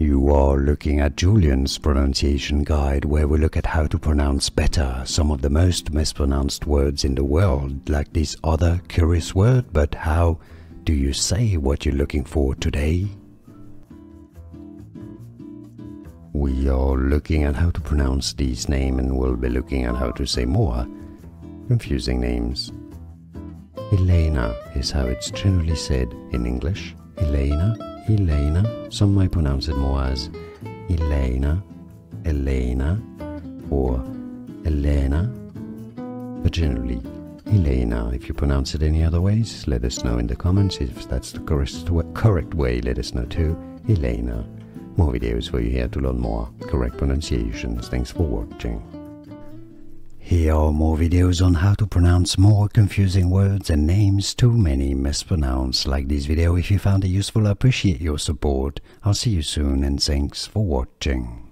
You are looking at Julian's pronunciation guide, where we look at how to pronounce better some of the most mispronounced words in the world, like this other curious word. But how do you say what you're looking for today? We are looking at how to pronounce these names, and we'll be looking at how to say more confusing names. Elaina is how it's generally said in English. Elaina, Elaina. Some might pronounce it more as Elaina, Elena, or Elena, but generally Elaina. If you pronounce it any other ways, let us know in the comments. If that's the correct way, let us know too. Elaina. More videos for you here to learn more correct pronunciations. Thanks for watching. Here are more videos on how to pronounce more confusing words and names too many mispronounced. Like this video if you found it useful. I appreciate your support. I'll see you soon, and thanks for watching.